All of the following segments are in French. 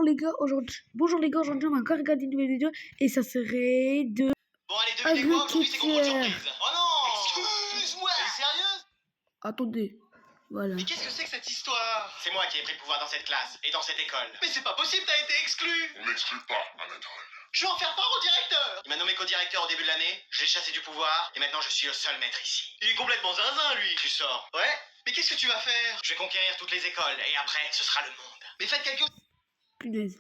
bonjour les gars, aujourd'hui on va encore regarder une nouvelle vidéo et ça serait de... Bon allez, devinez quoi, aujourd'hui c'est contrôle surprise. Oh non, excuse-moi. Elle est sérieuse? Attendez, voilà. Mais qu'est-ce que c'est que cette histoire? C'est moi qui ai pris le pouvoir dans cette classe et dans cette école. Mais c'est pas possible, t'as été exclu. On n'exclut pas, Anatole. Je vais en faire part au directeur. Il m'a nommé co-directeur au début de l'année, j'ai chassé du pouvoir et maintenant je suis le seul maître ici. Il est complètement zinzin lui. Tu sors. Ouais. Mais qu'est-ce que tu vas faire? Je vais conquérir toutes les écoles et après ce sera le monde. Mais faites quelque chose. Punaise.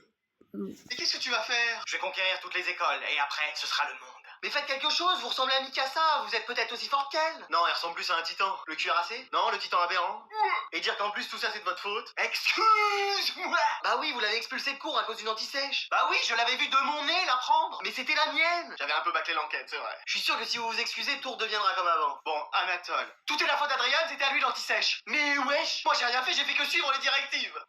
Mais qu'est-ce que tu vas faire? Je vais conquérir toutes les écoles et après ce sera le monde. Mais faites quelque chose, vous ressemblez à Mikasa, vous êtes peut-être aussi forte qu'elle. Non, elle ressemble plus à un titan. Le cuirassé? Non, le titan aberrant. Et dire qu'en plus tout ça c'est de votre faute? Excuse-moi. Bah oui, vous l'avez expulsé de cours à cause d'une anti-sèche. Bah oui, je l'avais vu de mon nez la prendre. Mais c'était la mienne. J'avais un peu bâclé l'enquête, c'est vrai. Je suis sûr que si vous vous excusez, tout redeviendra comme avant. Bon, Anatole. Tout est la faute d'Adrian, c'était à lui l'anti-sèche. Mais wesh, moi j'ai rien fait, j'ai fait que suivre les directives.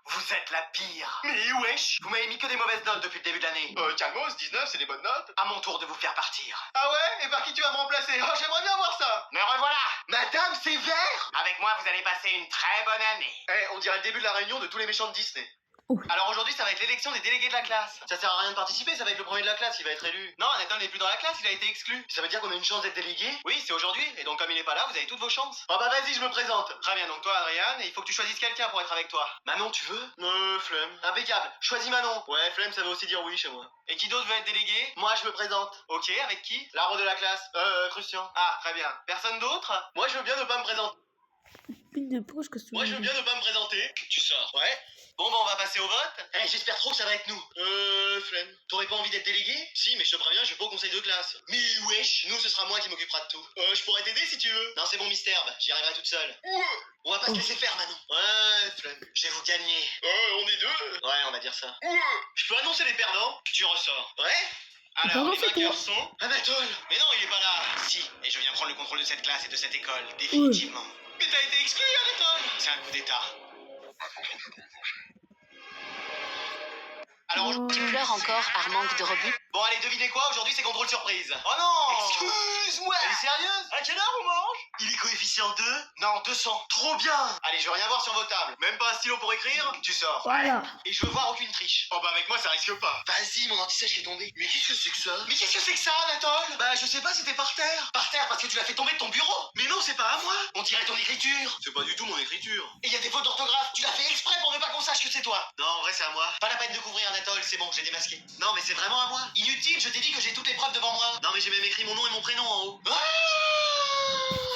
Vous êtes la pire. Mais wesh, vous m'avez mis que des mauvaises notes depuis le début de l'année. Calmos, 19, c'est des bonnes notes. À mon tour de vous faire partir. Ah ouais? Et par qui tu vas me remplacer? Oh, j'aimerais bien voir ça. Me revoilà. Madame Sévère. Avec moi, vous allez passer une très bonne année. Eh, on dirait le début de la réunion de tous les méchants de Disney. Oh. Alors aujourd'hui, ça va être l'élection des délégués de la classe. Ça sert à rien de participer, ça va être le premier de la classe, il va être élu. Non, Nathan n'est plus dans la classe, il a été exclu. Ça veut dire qu'on a une chance d'être délégué? Oui, c'est aujourd'hui, et donc comme il est pas là, vous avez toutes vos chances. Oh bah vas-y, je me présente. Très bien, donc toi, Adrien, il faut que tu choisisses quelqu'un pour être avec toi. Manon, tu veux? Flemme. Impeccable, choisis Manon. Ouais, flemme, ça veut aussi dire oui chez moi. Et qui d'autre veut être délégué? Moi, je me présente. Ok, avec qui? L'arbre de la classe. Christian. Ah, très bien. Personne d'autre? Moi, je veux bien ne pas me présenter. Moi, je veux bien ne pas me présenter. Tu sors. Ouais. Bon, bah, on va passer au vote. Eh, j'espère trop que ça va être nous. Flemme. T'aurais pas envie d'être délégué? Si, mais je te préviens, je vais pas au conseil de classe. Mais wesh, nous, ce sera moi qui m'occupera de tout. Je pourrais t'aider si tu veux. Non, c'est bon, Mister, j'y arriverai toute seule. On va pas se laisser faire, Manon. Ouais, flemme. Je vais vous gagner. On est deux. Ouais, on va dire ça. Je peux annoncer les perdants? Tu ressors. Ouais. Alors, les vainqueurs sont... Anatole. Mais non, il est pas là. Si, et je viens prendre le contrôle de cette classe et de cette école, définitivement. Mais t'as été exclu, Anatole. C'est un coup d'état. Alors, Tu pleures encore par manque de rebut? bon, allez, devinez quoi? Aujourd'hui, c'est contrôle surprise. Oh non! Excuse-moi! Elle est sérieuse? À quelle heure on mange? Il est coefficient 2? Non, 200. Trop bien! Allez, je veux rien voir sur vos tables. Même pas un stylo pour écrire? Tu sors. Voilà. Et je veux voir aucune triche. Oh bah avec moi, ça risque pas. Vas-y, mon anti-sèche est tombé. Mais qu'est-ce que c'est que ça? Mais qu'est-ce que c'est que ça, Anatole? Bah, je sais pas, c'était par terre. Par terre parce que tu l'as fait tomber de ton bureau. Mais non, c'est pas à moi. On dirait ton écriture. C'est pas du tout mon écriture. Et y a des fautes d'orthographe. Tu l'as fait exprès pour ne pas qu'on sache que c'est toi. Non, en vrai, c'est à moi. Pas la peine de couvrir, Anatole, c'est bon, j'ai démasqué. Non, mais c'est vraiment à moi. Inutile, je t'ai dit que j'ai toutes les preuves devant moi. Non, mais j'ai même écrit mon nom et mon prénom en haut.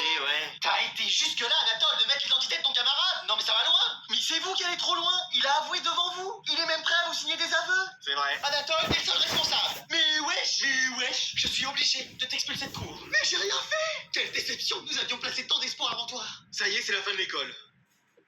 Et ouais. T'as été jusque-là, Anatole, de mettre l'identité de ton camarade. Non, mais ça va loin. Mais c'est vous qui allez trop loin. Il a avoué devant vous. Il est même prêt à vous signer des aveux. C'est vrai. Anatole, t'es le seul responsable. Mais wesh, je suis obligé de t'expulser de cours. Mais j'ai rien fait. Quelle déception, nous avions placé tant d'espoir avant toi. Ça y est, c'est la fin de l'école.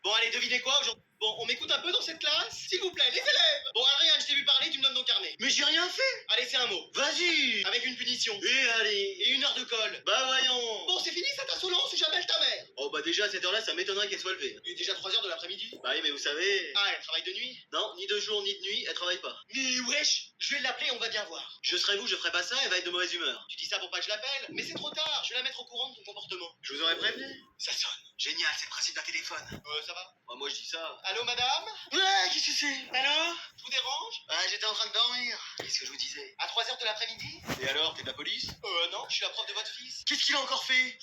Bon, allez, devinez quoi aujourd'hui? Bon, on m'écoute un peu dans cette classe? S'il vous plaît, les élèves! Bon, Adrien, je t'ai vu parler, tu me donnes ton carnet. Mais j'ai rien fait! Allez, c'est un mot. Vas-y! Avec une punition. Et allez! Et 1 heure de colle. Bah voyons! Bon, c'est fini cette insolence ou j'appelle ta mère? Oh, bah déjà, à cette heure-là, ça m'étonnerait qu'elle soit levée. Il est déjà 3 heures de l'après-midi. Bah oui, mais vous savez... Ah, elle travaille de nuit? Non, ni de jour, ni de nuit, elle travaille pas. Mais wesh! Je vais l'appeler, on va bien voir. Je serai vous, je ferai pas ça, elle va être de mauvaise humeur. Tu dis ça pour pas que je l'appelle? Mais c'est trop tard, je vais la mettre au courant de ton comportement. Je vous aurais prévenu. Ça sonne. Génial, c'est le principe d'un téléphone. Ça va? Bah, moi, je dis ça. Allô, madame? Ouais, qu'est-ce que c'est? Allô? Je vous dérange? J'étais en train de dormir. Qu'est-ce que je vous disais? À 3 heures de l'après-midi? Et alors, t'es de la police? Non, je suis la prof de votre fils. Qu'est-ce qu'il a encore fait?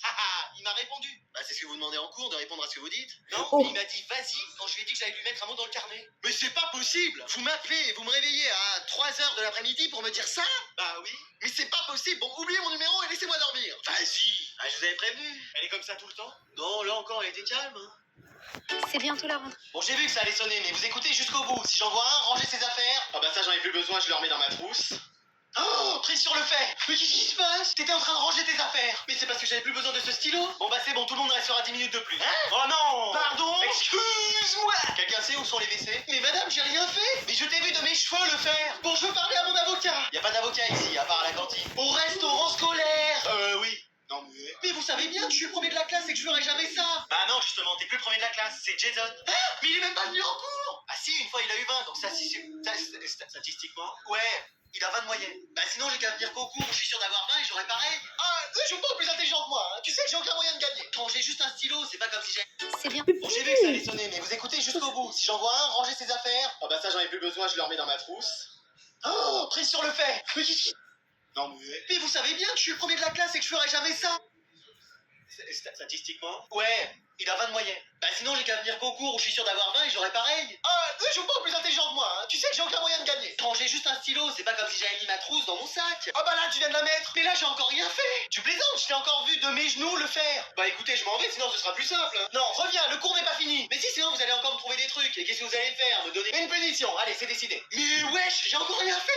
Il m'a répondu. Bah, c'est ce que vous demandez en cours, de répondre à ce que vous dites? Non, mais il m'a dit vas-y quand je lui ai dit que j'allais lui mettre un mot dans le carnet. Mais c'est pas possible! Vous m'appelez et vous me réveillez à 3 heures de l'après-midi pour me dire ça? Bah oui. Mais c'est pas possible! Bon, oubliez mon numéro et laissez-moi dormir! Vas-y! Je vous avais prévenu! Elle est comme ça tout le temps? Non, là encore, elle était calme, hein. C'est bientôt la rentrée. Bon, j'ai vu que ça allait sonner, mais vous écoutez jusqu'au bout. Si j'en vois un, rangez ses affaires. Ah bah ça, j'en ai plus besoin, je le remets dans ma trousse. Oh, prise sur le fait. Mais qu'est-ce qui se passe? T'étais en train de ranger tes affaires. Mais c'est parce que j'avais plus besoin de ce stylo. Bon bah c'est bon, tout le monde restera 10 minutes de plus. Hein? Oh non! Pardon? Excuse-moi! Quelqu'un sait où sont les WC? Mais madame, j'ai rien fait. Mais je t'ai vu de mes cheveux le faire. Bon, je veux parler à mon avocat. Y a pas d'avocat ici, à part à la cantine. Au restaurant scolaire. Oui. Non mais vous savez bien que je suis le premier de la classe et que je ferai jamais ça. Bah non, justement, t'es plus le premier de la classe, c'est Jason. Mais il est même pas venu en cours. Ah si, une fois il a eu 20, donc ça, statistiquement. Ouais. Il a 20 de moyenne. Bah sinon j'ai qu'à venir qu'au cours, je suis sûr d'avoir 20 et j'aurais pareil. Ah, je suis pas plus intelligent que moi, hein. Tu sais que j'ai aucun moyen de gagner. Quand j'ai juste un stylo, c'est pas comme si j'avais... C'est bien. Bon, j'ai vu que ça allait sonner, mais vous écoutez jusqu'au bout. Si j'en vois un, rangez ses affaires. Ah bah ça j'en ai plus besoin, je le remets dans ma trousse. Oh, prise sur le fait. Mais qu'est-ce qui... Non mais vous savez bien que je suis le premier de la classe et que je ferai jamais ça. Statistiquement? Ouais, il a 20 de moyenne. Bah sinon j'ai qu'à venir qu'au cours où je suis sûr d'avoir 20 et j'aurais pareil. Ah, je suis pas plus intelligent que moi, hein. Tu sais que j'ai aucun moyen de gagner. Quand j'ai juste un stylo, c'est pas comme si j'avais mis ma trousse dans mon sac. Ah bah là tu viens de la mettre. Mais là j'ai encore rien fait. Tu plaisantes, je t'ai encore vu de mes genoux le faire. Bah écoutez, je m'en vais, sinon ce sera plus simple, hein. Non, reviens, le cours n'est pas fini. Mais si, sinon vous allez encore me trouver des trucs. Et qu'est-ce que vous allez faire? Me donner une punition. Allez, c'est décidé. Mais wesh, j'ai encore rien fait.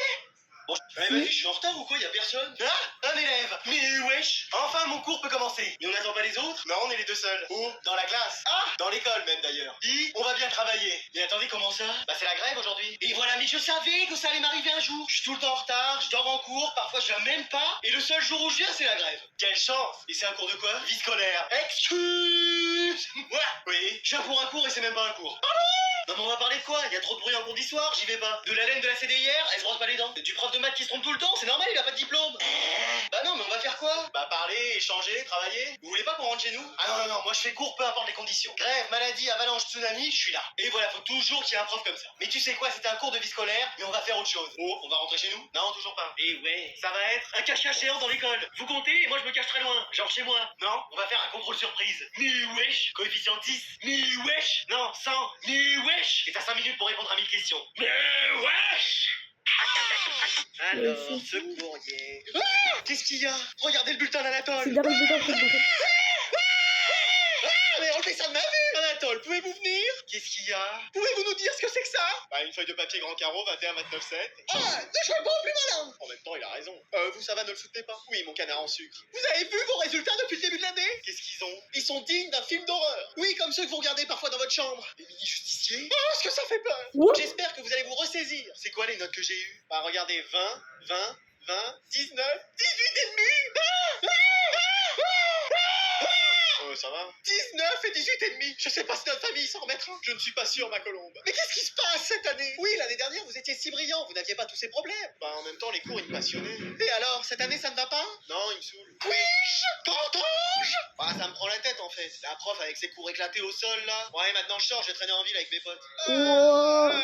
Bon, vas-y, je suis en retard ou quoi? Y'a personne? Ah, un élève. Mais wesh. Enfin, mon cours peut commencer. Mais on n'attend pas les autres? Non, on est les deux seuls. Où? Dans la classe. Ah, dans l'école même d'ailleurs. On va bien travailler. Mais attendez, comment ça? Bah c'est la grève aujourd'hui. Et voilà, mais je savais que ça allait m'arriver un jour. Je suis tout le temps en retard, je dors en cours, parfois je viens même pas. Et le seul jour où je viens, c'est la grève. Quelle chance. Et c'est un cours de quoi? Vie scolaire. Excuse-moi. Oui, je viens pour un cours et c'est même pas un cours. Non mais on va parler de quoi? Il y a trop de bruit en cours d'histoire, j'y vais pas. De la laine de la CDIR, elle se brosse pas les dents. Du prof de maths qui se trompe tout le temps, c'est normal, il a pas de diplôme. Bah non, mais on va faire quoi? Bah parler, échanger, travailler. Vous voulez pas qu'on rentre chez nous? Ah non, non, non, moi je fais cours peu importe les conditions. Grève, maladie, avalanche, tsunami, je suis là. Et voilà, faut toujours qu'il y ait un prof comme ça. Mais tu sais quoi, c'était un cours de vie scolaire, mais on va faire autre chose. Oh, on va rentrer chez nous? Non, toujours pas. Et ouais, ça va être un cache-cache géant dans l'école. Vous comptez et moi je me cache très loin, genre chez moi. Non, on va faire un contrôle surprise. Mais wesh, coefficient 10. Mais wesh, non, 100. Mais wesh. Et t'as 5 minutes pour répondre à 1000 questions. Mais wesh. Alors, ce courrier. Ah, qu'est-ce qu'il y a? Regardez le bulletin d'Anatole. C'est d'arriver dans le truc. Mais enlevez ça de ma vue! Anatole, pouvez-vous venir? Qu'est-ce qu'il y a? Pouvez-vous nous dire ce que c'est que ça? Bah, une feuille de papier grand carreau, 21, 29, 7. Ah, ne jouez pas au plus malin! En même temps, il a raison. Vous, ça va, ne le soutenez pas? Oui, mon canard en sucre. Vous avez vu vos résultats depuis le début de l'année? Qu'est-ce qu'ils ont? Ils sont dignes d'un film d'horreur. Oui, comme ceux que vous regardez parfois dans votre chambre. Les mini-justiciers? Oh, ce que ça fait peur! What? J'espère que vous allez vous ressaisir. C'est quoi les notes que j'ai eues? Bah, regardez, 20, 20, 20, 19, 18 et demi! Ça va? 19 et 18 et demi. Je sais pas si notre famille s'en remettra. Je ne suis pas sûr, ma colombe. Mais qu'est-ce qui se passe cette année? Oui, l'année dernière, vous étiez si brillant, vous n'aviez pas tous ces problèmes. Bah, en même temps, les cours, ils me passionnaient. Et alors, cette année, ça ne va pas? Non, il me saoule. Quiche? Cantange? Bah, ça me prend la tête, en fait. La prof avec ses cours éclatés au sol, là. Ouais, maintenant, je sors, je vais traîner en ville avec mes potes. Wow.